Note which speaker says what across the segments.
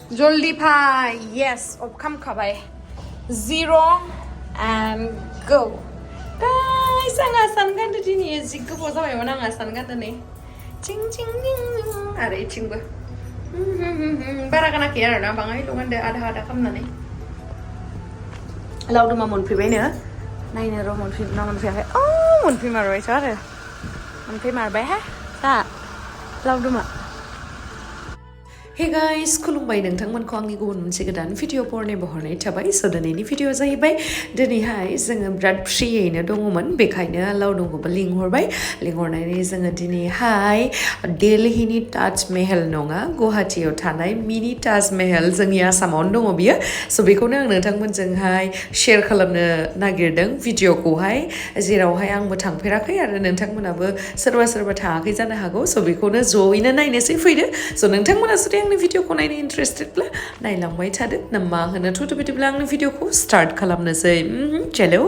Speaker 1: Joldi phai. Yes, obkham khabai. 0 and go. Guys, ang asan kan tu ni jig ko sa mai mana asan kan tu ni. Ching ching ding. Are ching ba. Bara kana kira na bangai lungan de ada kam na ni. Lau du ma mon phi bai nữa. Nay nè rồi mon phi na mon phi hai. Oh, mon phi mà rồi sao rồi. Mon phi mà bai ha. Ta. Lau du ma. Hey guys, Khulumbai nwngthang ko angni guwon moनसे गोदान video परने बहरनाय थाबाय स दिनैनि video जाहैबाय दिनैहाय जोङो बिराद फ्रियैनो दङमोन बेखायनो लावदुंखौबो लिंहरनानै जोङो दिनैहाय दिल्लीनि ताजमहल नङा गुवाहाटीयाव थानाय मिनि ताजमहल जोंनि आसामावनो दङ बियो स बेखौनो आं नोंथांमोनजोंहाय शेयार खालामनो नागिरदों भिडिअखौहाय जेरावहाय आंबो थांफेराखै आरो नोंथांमोनाबो सोरबा थाङाखै जानो हागौ स बेखौनो जयैनो नायनोसै फैदो स नोंथांमोना जुदि आंनि भिडिअखौ नायनो इन्ट्रेस्टेडब्ला नायलांबाय थादो ना मा होनो थ' बिदिब्ला आंनि भिडिअखौ स्टार्ट खालामनोसै चलो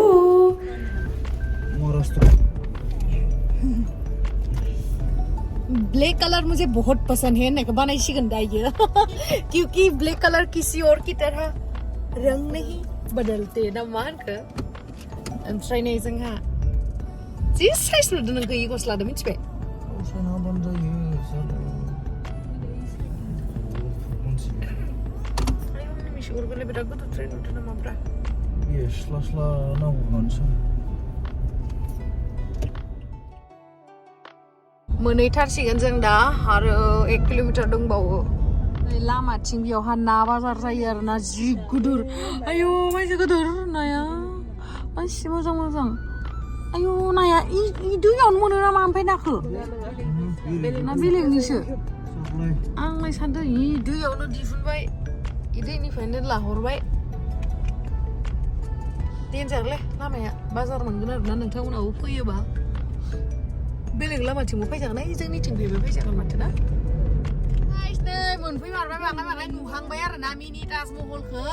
Speaker 2: ब्लैक कलर मुझे बहुत पसंद है ना बनाइसिगोन दायो क्योंकि ब्लैक कलर किसी और की तरह रंग नहीं बदलते ना मा होनखो ओमफ्राय नै जोंहा जि साइज नुदों नोंखो इ गस्लादो मिथिबाय Urgule bidak betul train udah nama bra.
Speaker 3: Yes, sela naungan sih.
Speaker 1: मोनैथारसिगोन जों दा आरो 1 किल'मिटार दंबावो लामाथिं बेयावहा ना बाजार जायो आरो ना जि गुदुर आयौ मायसे गुदुर नाया मायसे मोजां आयौ नाया इ दैयावनो मोनो नामा ओमफ्राय नाखो ना बेलेगनिसो आंलाय सानदों इ दैयावनो दिहुनबाय दैनिफ्रायनो लाहरबाय देन्जारलै लामाया बाजार मोनगोन आरोना नोंथांमोनाबो फैयोबा बेलेग लामाथिंबो फैजागोन जोंनिथिं फैजागोन माथो ना गाइस नै मोनफैमारबाय बाङाय नुहांबाय आरोना मिनि ताजमहलखौ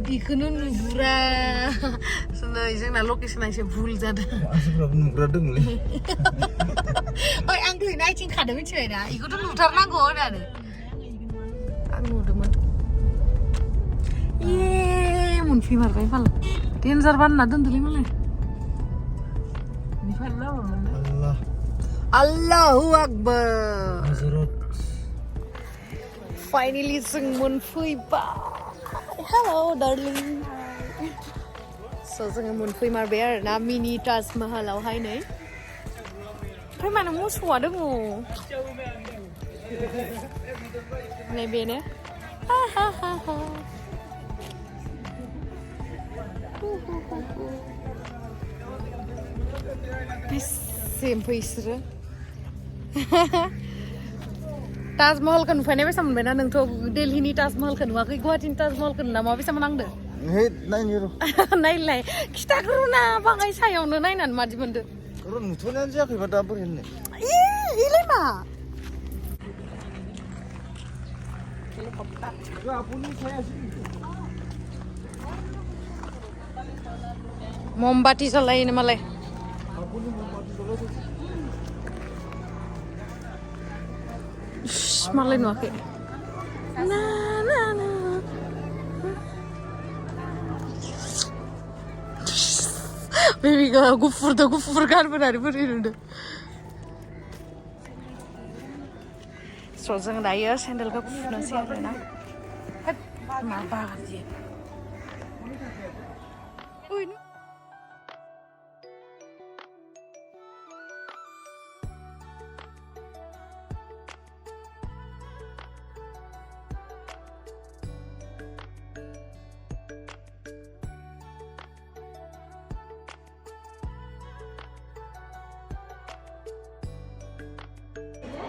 Speaker 1: बेखौनो नुहुरा नै जोंना लकेसना एसे भुल जादों
Speaker 3: मानसिफ्राबो नुग्रा दंलै
Speaker 1: ओइ आं दहाय नायथिंखादों मिथिबायना बेखौथ' नुथारनांगौ होननानै नुदोंमोन ये मोनफैमारबाय फाल देन्जार बानना दोनदोलै मालाय Allahu Akbar Finally जों मोनफैबाय Hello darling So जोङो मोनफैमारबाय आरोना मिनि ताजमहलावहाय नै ओमफ्राय मानो मोसौआ दङ नै बेनो बेसेमफै इसोरो ताजमहलखौ नुफैनाय बेसा मोनबायना नोंथ' दिल्लीनि ताजमहलखौ नुवाखै गुवाहाटीनि ताजमहलखौ नुना माबेसा मोननांदो
Speaker 3: हे नायनि र'
Speaker 1: नायलाय खिथाग्रोना बाङाय सायावनो नायनानै मादि मोनदो
Speaker 3: र' नुथ'नायानो जायाखैबा दा बोरै होननो
Speaker 1: इलाय मा मोमबाति जलायोनो मालाय मालाय नुवाखै ना बेबि गुफुर गानबोनानै बोरै नुदों स' जों दायो सेन्देलखौ फुनोसै आरोना मा बागान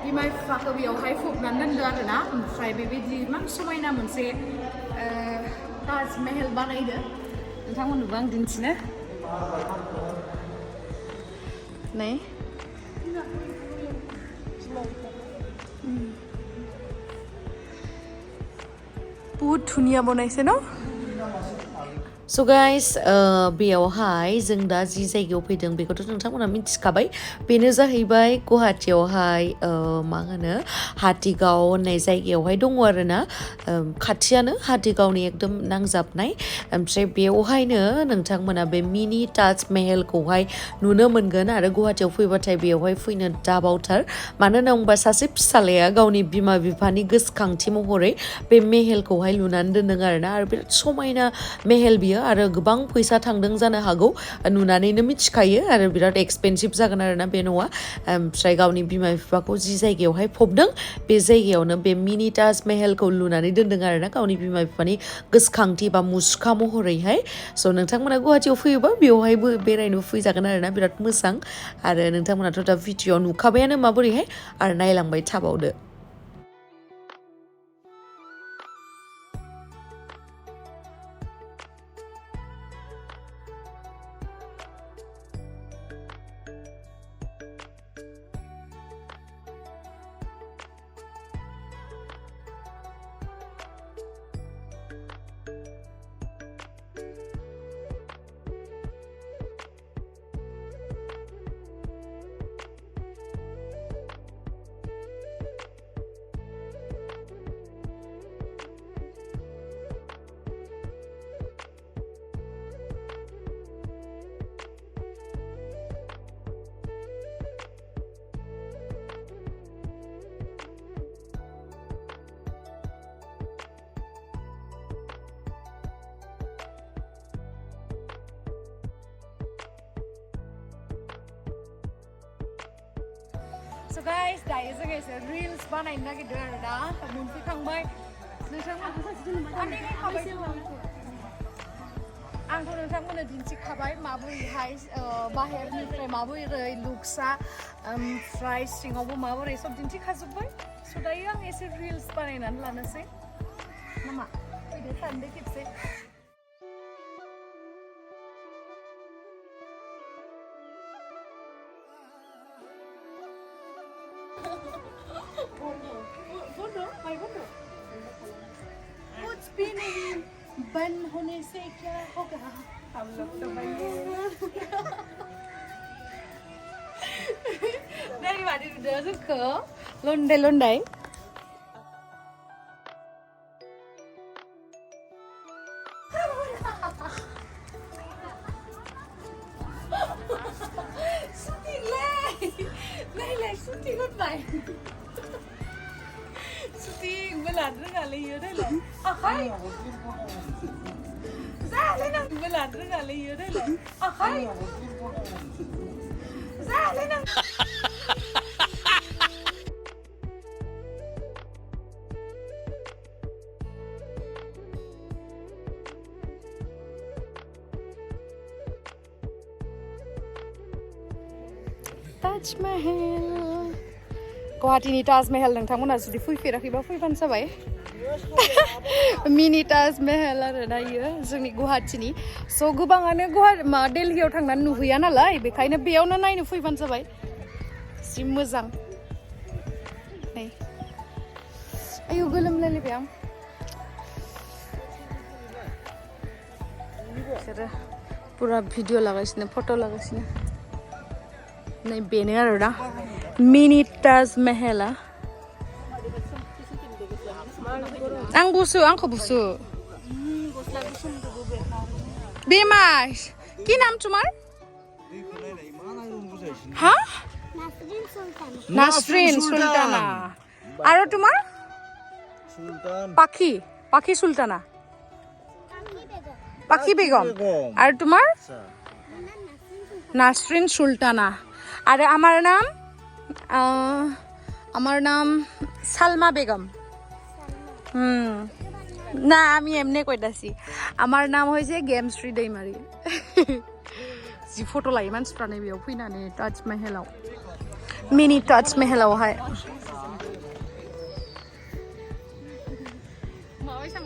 Speaker 1: बिमा बिफाखौ बेयावहाय फबनानै दोनदो आरोना ओमफ्राय बेबायदि इमान समायना मोनसे ताजमहल बानायदो नोंथांमोननोबो आं दिन्थिनो नै बहुत धुनिया बनाइছে ন So guys, बेयावहाय जों दा जि जायगायाव फैदों बेखौथ' नोंथांमोना मिथिखाबाय बेनो जाहैबाय गुवाहाटीयावहाय मा होनो हातिगाव होननाय जायगायावहाय दङ आरोना खाथियानो हातिगावनि एकदम नांजाबनाय ओमफ्राय बेयावहायनो नोंथांमोना बे मिनि ताजमहलखौहाय नुनो मोनगोन आरो गुवाहाटीयाव फैबाथाय बेयावहाय फैनो दाबावथार मानो होनना बुंबा सासे फिसालाया गावनि बिमा बिफानि गोसोखांथि महरै बे मेहेलखौहाय लुनानै दोनदों आरोना आरो बिराद समायना मेहेल बियो आरो गोबां फैसा थांदों जानो हागौ नुनानैनो मिथिखायो आरो बिराद एक्सपेनसिभ जागोन आरोना बे न'आ ओमफ्राय गावनि बिमा बिफाखौ जि जायगायावहाय फबदों बे जायगायावनो बे मिनि ताजमहलखौ लुनानै दोनदों आरोना गावनि बिमा बिफानि गोसोखांथि बा मुसुखा महरैहाय स' नोंथांमोना गुवाहाटीयाव फैयोबा बेवहायबो बेरायनो फैजागोन आरोना बिराद मोजां आरो नोंथांमोनाथ' दा भिडिअ'आव नुखाबायानो माबोरैहाय आरो नायलांबाय थाबावदो
Speaker 2: So guys, दायो जों एसे reels बानायनो नागिरदों आरोना मोनफैखांबाय आंथ' नोंथांमोननो दिन्थिखाबाय माबोरैहाय बाहेरनिफ्राय माबोरै लुक्सा ओमफ्राय सिङावबो माबोरै सब दिन्थिखाजोब्बाय स' दायो आं एसे reels बानायनानै लानोसै मामा फैदो सानदे खेबसे कुछ भी नहीं बंद होने से क्या होगा हम लोग तो बंद dari mana dia suka londai syuting lai syuting kan baik syuting beladar kali ya deh lah akhai zalena beladar kali ya deh lah akhai zalena Tajmahal Guwahatiनि Tajmahal नोंथांमोना जुदि फैफेराखैबा फैबानो जाबाय मिनि ताजमहल आरोना इयो जोंनि गुवाहाटीनि स' गोबाङानो दिल्लीयाव थांनानै नुहैया नालाय बेखायनो बेयावनो नायनो फैबानो जाबाय जि मोजां नै आयौ गोलोमलायलायबाय आं बिसोरो पुरा भिडिअ लागासिनो फट' लागासिनो नै बेनो आरोना मिनि ताजमहला आं बुसु आंखौ बुसु बेमास কি নাম তোমার হ্যাঁ নাসরিন সুলতানা আর তোমার পাখি পাখি সুলতানা পাখি বেগম আর তোমার নাসরিন সুলতানা আর আমার নাম সালমা বেগম না আমি এমনি কইতাছি আমার নাম হয়েছে गेमस्रि दैमारि जि फट' लायो मानसिफ्रानो बेयाव फैनानै ताजमहलाव मिनि ताजमहलावहाय माबायसा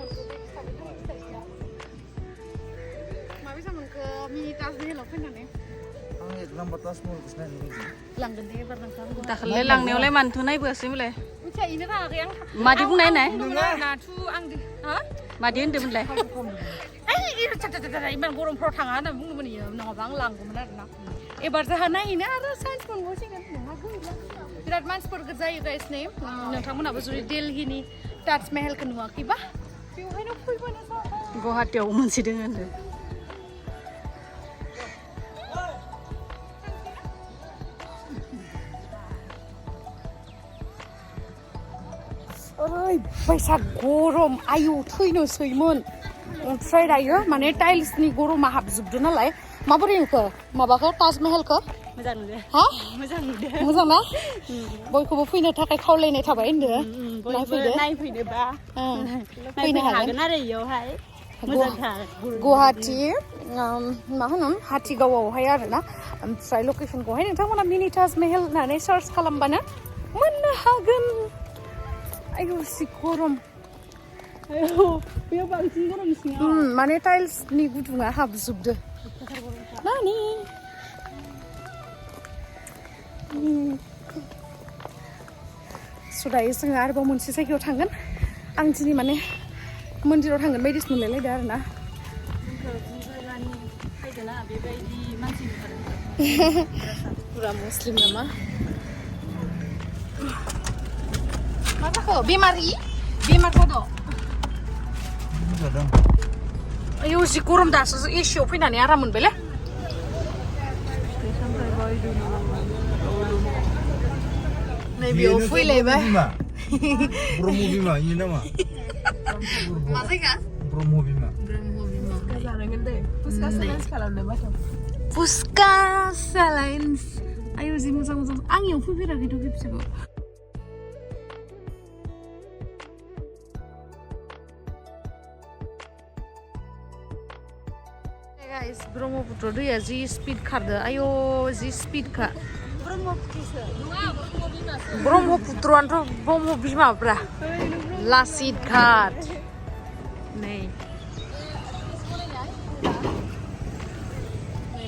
Speaker 2: मोनखो मिनि ताजमहलाव फैनानै लांगोन दे एबार नोंथां
Speaker 4: दाखालि लांनायावलाय मानोथो नायबोआसैमोनलाय
Speaker 2: मिथियायैनो थाङाखै आं
Speaker 4: मादि बुंनाय नाय
Speaker 2: नाथु आं
Speaker 4: मादि होनदोंमोनलाय
Speaker 2: इमान गरमफ्राव थाङा होनना बुंदोंमोन इयो नङाबा आं लांगौमोन आरोना एबार जोंहा नायहैनो आरो साइन्स मोनबावसिगोन नोंहा गैला बिराद मानसिफोर जायो गाइस नै नोंथांमोनाबो जुदि दिल्लीनि ताजमहलखौ नुवाखैबा बेवहायनो फैबानो जाबाय
Speaker 4: गुवाहाटीयाव मोनसे दङ होनदों
Speaker 2: ओरैबायसा गरम आयु थैनोसैमोन ओमफ्राय दायो माने टाइल्सनि गरमा हाबजोबदो नालाय माबोरै नुखो माबाखौ ताजमहलखौ
Speaker 4: मोजां नुदो
Speaker 2: हा
Speaker 4: मोजां नुदो
Speaker 2: मोजां ना बयखौबो फैनो थाखाय खावलायनाय थाबाय होनदो
Speaker 4: नायफैनोबा
Speaker 2: फैनो
Speaker 4: हागोन आरो इयावहाय मोजांथार
Speaker 2: गुवाहाटी मा होनो हाथिगावआवहाय आरोना ओमफ्राय लकेसनखौहाय नोंथांमोना मिनि ताजमहल होननानै सार्च खालामबानो मोननो हागोन आयु जि गरम
Speaker 4: बेयाव बांसिन गरम सिङाव
Speaker 2: माने टाइल्सनि गुदुङा हाबजोबदो नानि स' दायो जोङो आरोबाव मोनसे जायगायाव थांगोन आं दिनै माने मन्दिराव थांगोन बायदिसो मोनलायलायदो आरोना
Speaker 4: बेबायदि मानसि
Speaker 2: पुरा मुस्लिम नामा मा जाखो बेमारि बेमार जादों आयौ जि गरम दासो एसियाव फैनानै आराम मोनबायलै नैबेयाव फैलायबाय
Speaker 3: ब्रह्म बिमा इयो नामा
Speaker 2: मा जायगा
Speaker 3: ब्रह्म बिमा
Speaker 4: जानांगोन दे फुसका सेलेन्स खालामनो माथो
Speaker 2: फुसका सेलेन्स आयौ जि मोजां मोजां आं इयाव फैफेराखैथ' खेबसेबो गाइस ब्रह्मपुत्र दैया जि स्पिड खारदो आयौ जि स्पिडखा ब्रह्मपुत्रआनोथ' ब्रह्म बिमाफ्रा लासित घाट नै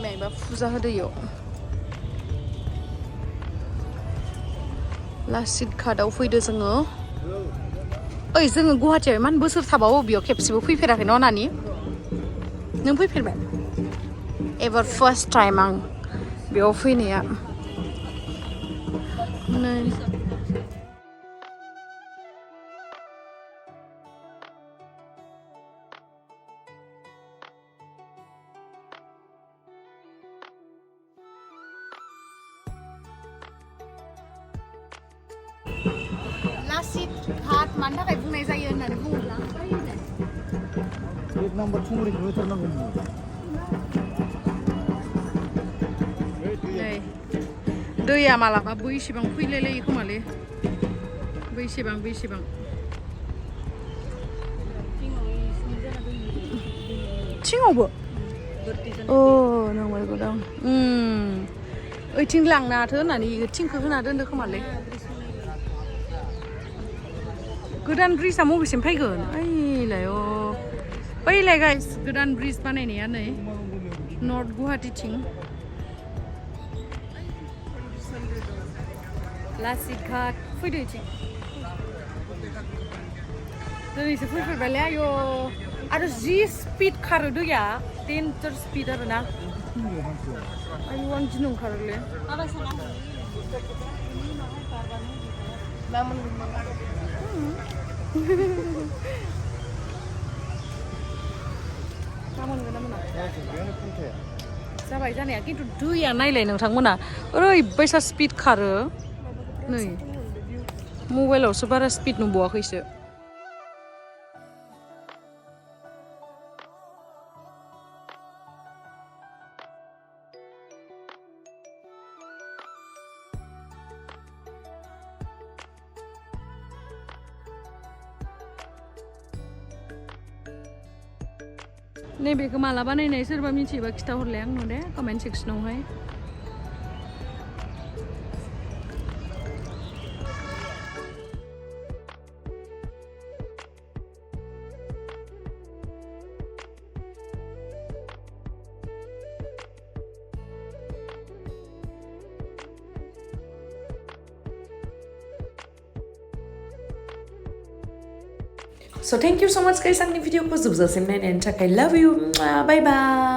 Speaker 2: मायबा फुजा होदो इयाव लासित घाटआव फैदो जोङो ओइ जोङो गुवाहाटीयाव इमान बोसोर थाबावो बेयाव खेबसेबो फैफेराखै न' नानि नों फैफेरबाय एबार फार्स्ट टाइम आं बेयाव फैनाया नै लासित घाट मानि थाखाय बुंनाय जायो होननानै बुङोब्ला
Speaker 3: एक नम्बर थुंग्रिखौ होथारनांगौ
Speaker 2: दैया मालाबा बैसेबां फैलायलायो खोमालै बैसेबां थिङावबो अ नंगौ दां ओइथिं लांनो हाथो होननानै थिंखौ होना दोनदो खोमालै गोदान ब्रिजआ बबेसिम फैगोन ओइलाय बैलाय गाइस गोदान ब्रिज बानायनाया नै नर्थ गुवाहाटीथिं लासित घाट फैदो इथिं दिनैसो फैफेरबायलै आयौ आरो जि स्पिड खारो दैया डेन्जार स्पिड आरोना आयौ आं गिनो ओंखारोलै जाबाय जानाया खिन्थु दैया नायलाय नोंथांमोना ओरैबायसा स्पिड खारो नै मबाइलावसो बारा स्पिड नुबावाखैसो नैबेखौ माला बानायनाय सोरबा मिथियोबा खिथाहरलाय आंनो दे comment सेक्सनावहाय
Speaker 1: So thank you so much guys आंनि भिडिअखौ जोबजासिम नायनायनि थाखाय love you bye bye